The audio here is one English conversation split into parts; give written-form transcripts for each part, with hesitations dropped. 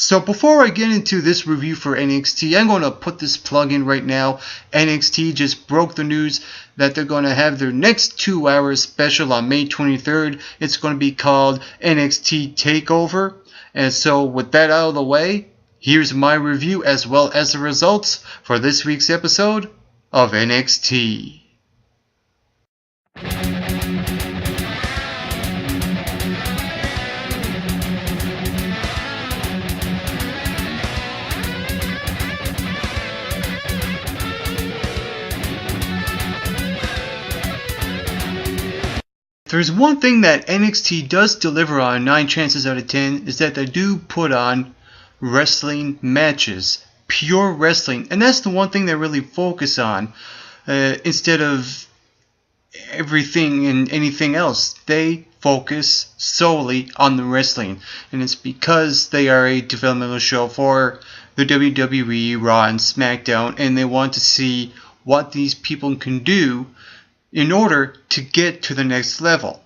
So before I get into this review for NXT, I'm going to put this plug in right now. NXT just broke the news that they're going to have their next 2-hour special on May 23rd. It's going to be called NXT TakeOver. And so with that out of the way, here's my review as well as the results for this week's episode of NXT. If there's one thing that NXT does deliver on 9 chances out of 10 is that they do put on wrestling matches, pure wrestling, and that's the one thing they really focus on instead of everything and anything else. They focus solely on the wrestling, and it's because they are a developmental show for the WWE, Raw, and SmackDown, and they want to see what these people can do in order to get to the next level.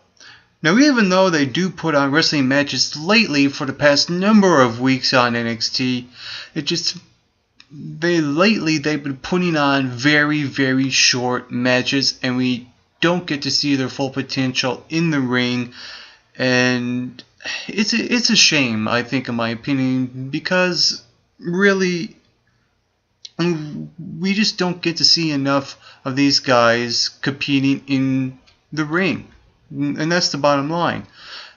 Now, even though they do put on wrestling matches lately for the past number of weeks on NXT, they've been putting on very, very short matches, and we don't get to see their full potential in the ring, and it's a shame, I think, in my opinion, because really we just don't get to see enough of these guys competing in the ring, and that's the bottom line.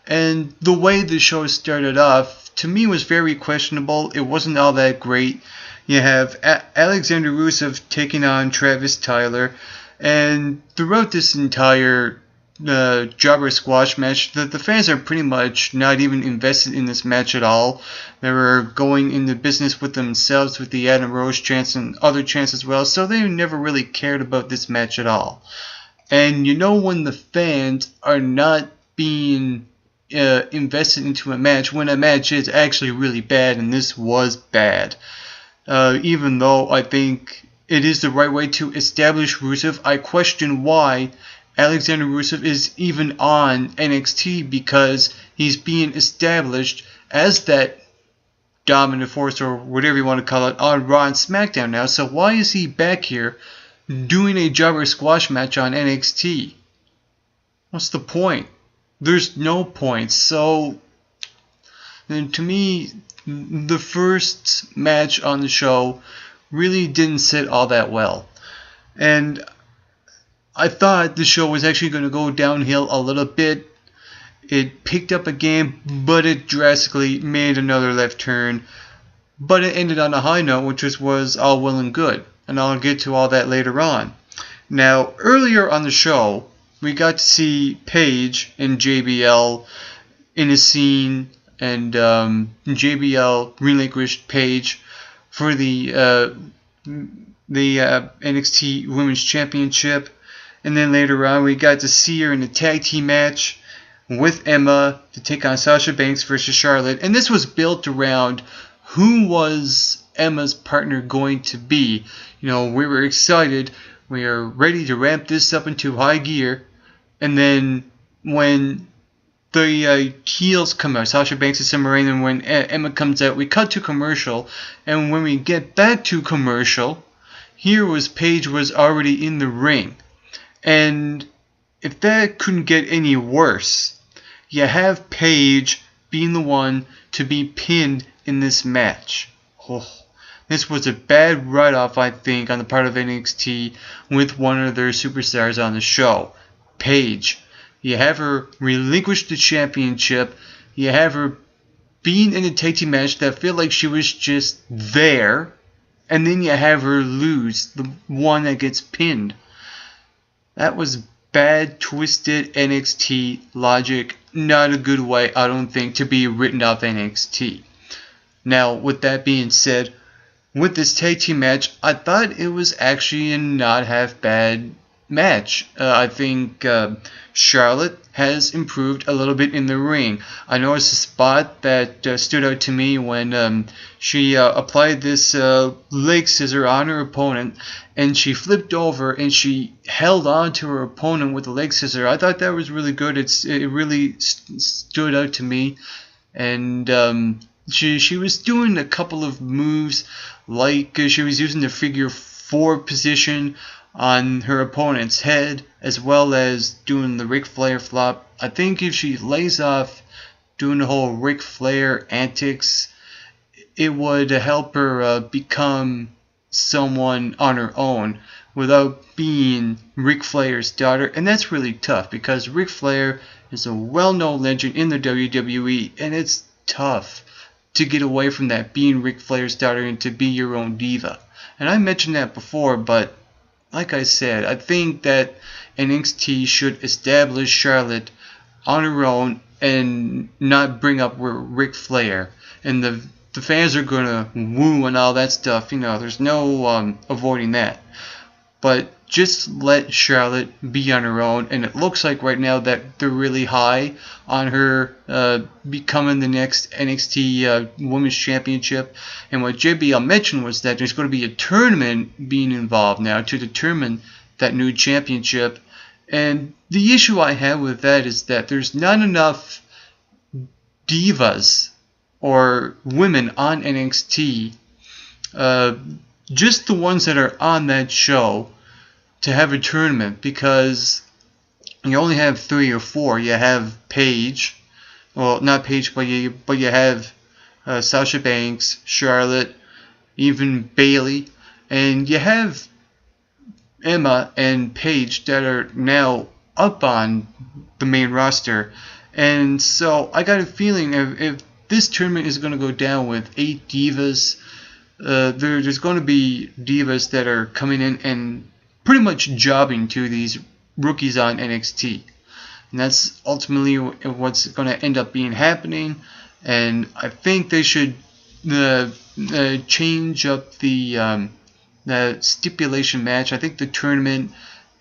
And the way the show started off, to me, was very questionable. It wasn't all that great. You have Alexander Rusev taking on Travis Tyler, and throughout this entire jobber squash match, the fans are pretty much not even invested in this match at all. They were going into business with themselves with the Adam Rose chants and other chants as well, so they never really cared about this match at all. And you know when the fans are not being invested into a match, when a match is actually really bad, and this was bad. Even though I think it is the right way to establish Rusev, I question why Alexander Rusev is even on NXT, because he's being established as that dominant force, or whatever you want to call it, on Raw and SmackDown now. So why is he back here doing a jobber squash match on NXT? What's the point? There's no point. So, and to me, the first match on the show really didn't sit all that well. And I thought the show was actually going to go downhill a little bit. It picked up again, but it drastically made another left turn. But it ended on a high note, which was all well and good. And I'll get to all that later on. Now, earlier on the show, we got to see Paige and JBL in a scene, and JBL relinquished Paige for the NXT Women's Championship. And then later on, we got to see her in a tag team match with Emma to take on Sasha Banks versus Charlotte. And this was built around who was Emma's partner going to be. You know, we were excited. We are ready to ramp this up into high gear. And then when the heels come out, Sasha Banks and Summer Rae, and when Emma comes out, we cut to commercial. And when we get back to commercial, here was Paige was already in the ring. And if that couldn't get any worse, you have Paige being the one to be pinned in this match. Oh, this was a bad write-off, I think, on the part of NXT with one of their superstars on the show. Paige. You have her relinquish the championship. You have her being in a tag team match that felt like she was just there. And then you have her lose, the one that gets pinned. That was bad, twisted NXT logic. Not a good way, I don't think, to be written off NXT. Now, with that being said, with this tag team match, I thought it was actually a not half bad match. I think Charlotte has improved a little bit in the ring. I noticed a spot that stood out to me when she applied this leg scissor on her opponent, and she flipped over and she held on to her opponent with the leg scissor. I thought that was really good. It really stood out to me, and She was doing a couple of moves, like she was using the figure 4 position on her opponent's head, as well as doing the Ric Flair flop. I think if she lays off doing the whole Ric Flair antics, it would help her become someone on her own without being Ric Flair's daughter. And that's really tough because Ric Flair is a well-known legend in the WWE, and it's tough to get away from that, being Ric Flair's daughter, and to be your own diva. And I mentioned that before, but like I said, I think that NXT should establish Charlotte on her own and not bring up Ric Flair. And the fans are gonna woo and all that stuff. There's no avoiding that. But just let Charlotte be on her own, and it looks like right now that they're really high on her becoming the next NXT Women's Championship. And what JBL mentioned was that there's going to be a tournament being involved now to determine that new championship. And the issue I have with that is that there's not enough divas or women on NXT, just the ones that are on that show, to have a tournament, because you only have 3 or 4. You have Paige, well, not Paige, but you have Sasha Banks, Charlotte, even Bayley, and you have Emma and Paige that are now up on the main roster. And so I got a feeling if this tournament is going to go down with 8 divas, there's going to be divas that are coming in and pretty much jobbing to these rookies on NXT. And that's ultimately what's going to end up being happening. And I think they should change up the stipulation match. I think the tournament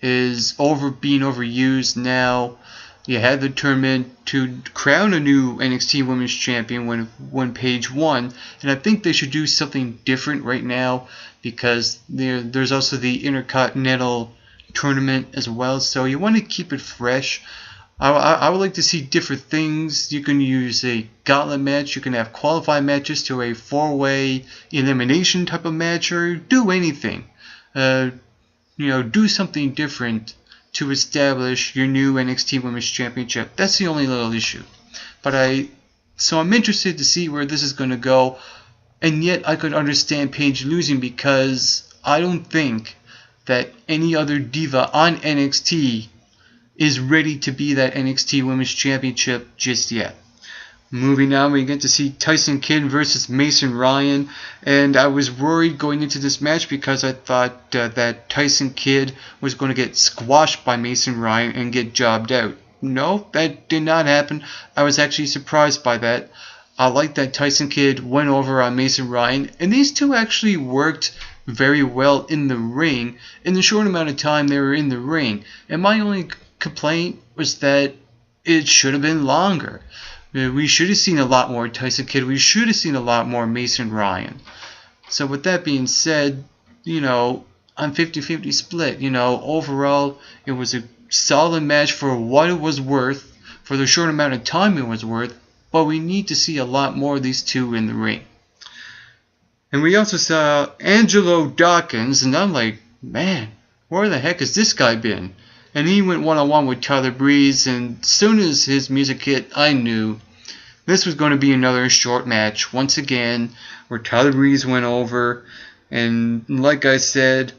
is being overused now. You had the tournament to crown a new NXT Women's Champion when Paige won, and I think they should do something different right now, because there's also the Intercontinental Tournament as well, so you want to keep it fresh. I would like to see different things. You can use a gauntlet match, you can have qualifying matches to a 4-way elimination type of match, or do anything. Do something different to establish your new NXT Women's Championship. That's the only little issue. So I'm interested to see where this is going to go, and yet I could understand Paige losing, because I don't think that any other diva on NXT is ready to be that NXT Women's Championship just yet. Moving on, we get to see Tyson Kidd versus Mason Ryan, and I was worried going into this match because I thought that Tyson Kidd was going to get squashed by Mason Ryan and get jobbed out. No, that did not happen. I was actually surprised by that. I like that Tyson Kidd went over on Mason Ryan, and these two actually worked very well in the ring in the short amount of time they were in the ring. And my only complaint was that it should have been longer. We should have seen a lot more Tyson Kidd. We should have seen a lot more Mason Ryan. So with that being said, I'm 50-50 split. Overall, it was a solid match for what it was worth, for the short amount of time it was worth, but we need to see a lot more of these two in the ring. And we also saw Angelo Dawkins, and I'm like, man, where the heck has this guy been? And he went one-on-one with Tyler Breeze, and as soon as his music hit, I knew this was going to be another short match once again, where Tyler Breeze went over. And like I said,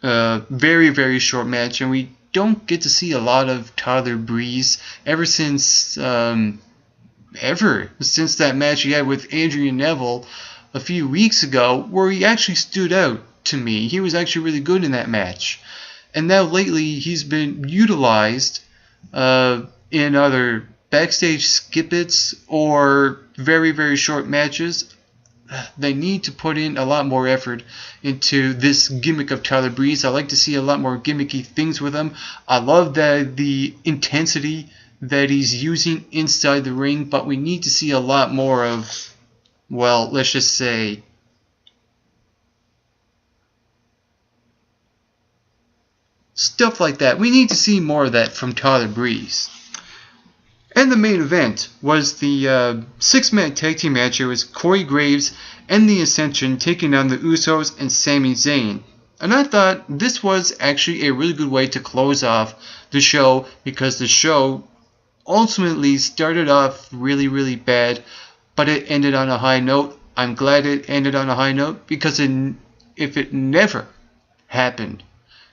very, very short match, and we don't get to see a lot of Tyler Breeze since that match he had with Adrian Neville a few weeks ago, where he actually stood out to me. He was actually really good in that match. And now lately he's been utilized in other backstage skip-its or very, very short matches. They need to put in a lot more effort into this gimmick of Tyler Breeze. I like to see a lot more gimmicky things with him. I love the intensity that he's using inside the ring, but we need to see a lot more of, well, let's just say, stuff like that. We need to see more of that from Tyler Breeze. And the main event was the six-man tag team match. It was Corey Graves and the Ascension taking on the Usos and Sami Zayn. And I thought this was actually a really good way to close off the show, because the show ultimately started off really, really bad, but it ended on a high note. I'm glad it ended on a high note, because if it never happened,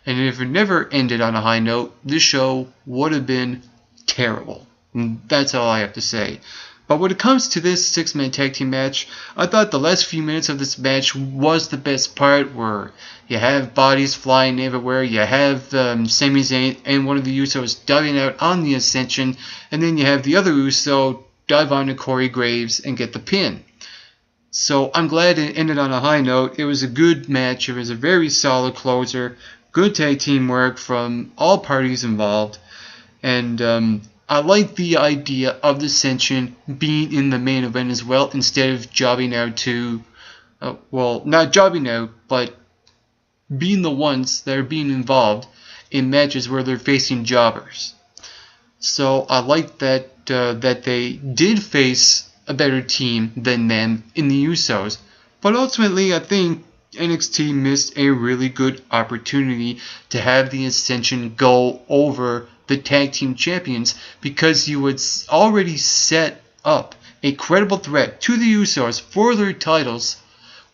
and if it never ended on a high note, this show would have been terrible. And that's all I have to say. But when it comes to this six-man tag team match, I thought the last few minutes of this match was the best part, where you have bodies flying everywhere, you have Sami Zayn and one of the Usos diving out on the Ascension, and then you have the other Uso dive onto Corey Graves and get the pin. So I'm glad it ended on a high note. It was a good match. It was a very solid closer. Good tag team work from all parties involved. And I like the idea of the Ascension being in the main event as well, instead of jobbing out to, well, not jobbing out, but being the ones that are being involved in matches where they're facing jobbers. So I like that that they did face a better team than them in the Usos. But ultimately, I think NXT missed a really good opportunity to have the Ascension go over the tag team champions, because you would already set up a credible threat to the Usos for their titles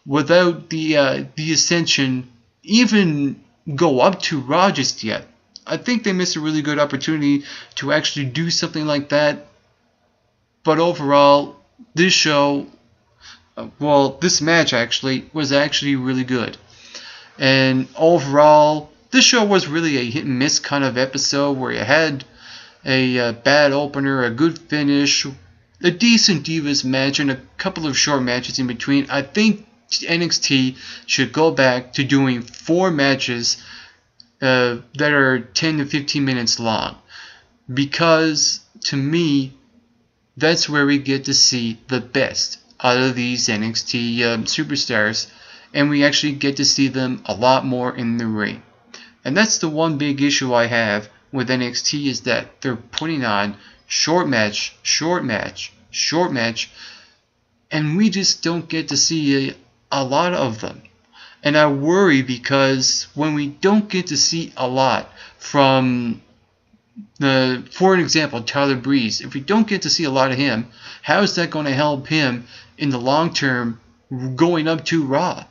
without the Ascension even go up to Raw just yet. I think they missed a really good opportunity to actually do something like that. But overall, this show, this match actually was actually really good. And overall, this show was really a hit and miss kind of episode, where you had a bad opener, a good finish, a decent Divas match, and a couple of short matches in between. I think NXT should go back to doing 4 matches that are 10 to 15 minutes long, because to me, that's where we get to see the best out of these NXT superstars, and we actually get to see them a lot more in the ring. And that's the one big issue I have with NXT, is that they're putting on short match, and we just don't get to see a lot of them. And I worry, because when we don't get to see a lot from for an example, Tyler Breeze, if we don't get to see a lot of him, how is that going to help him in the long term going up to Raw?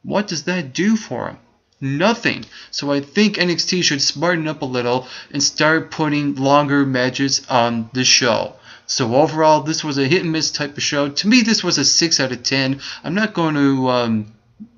What does that do for him? Nothing. So I think NXT should smarten up a little and start putting longer matches on the show. So overall, this was a hit and miss type of show. To me, this was a 6 out of 10. I'm not going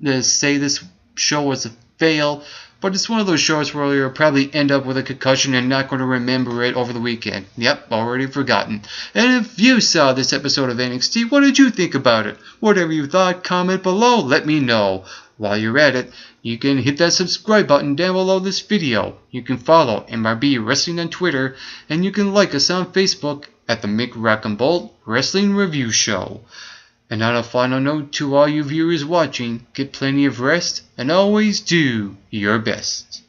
to say this show was a fail, but it's one of those shows where you'll probably end up with a concussion and not going to remember it over the weekend. Yep, already forgotten. And if you saw this episode of NXT, what did you think about it? Whatever you thought, comment below, let me know. While you're at it, you can hit that subscribe button down below this video. You can follow MRB Wrestling on Twitter, and you can like us on Facebook at the Mick Rock and Bolt Wrestling Review Show. And on a final note to all you viewers watching, get plenty of rest and always do your best.